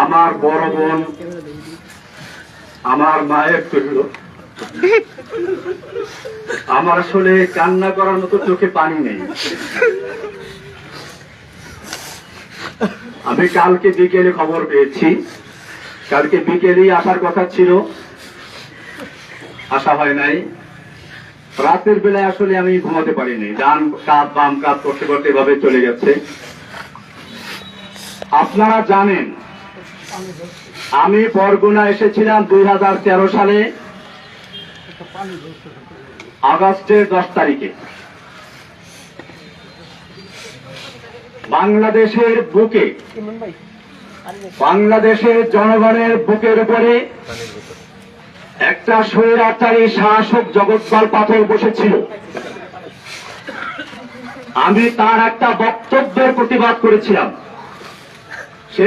আমার বড় বোন আমার মায়ের কহিল, আমার আসলে কান্না করার মতো চোখে পানি নেই। আমি কালকে বিকেলে খবর পেয়েছি, কালকে বিকেলেই আসার কথা ছিল, আসা হয় নাই। রাতের বেলায় আসলে আমি ঘুমাতে পারিনি, ডান কাঁধ বাম কাঁধ করতে করতে এভাবে চলে গেছে। আপনারা জানেন আমি বরগুনা এসেছিলাম 2013 সালে আগস্টের 10 তারিখে। বাংলাদেশের বুকে, বাংলাদেশের জনগণের বুকের উপরে একটা স্বৈরাচারী শাসক জগৎপাল পাথর বসেছিল। আমি তার একটা বক্তব্যের প্রতিবাদ করেছিলাম। সে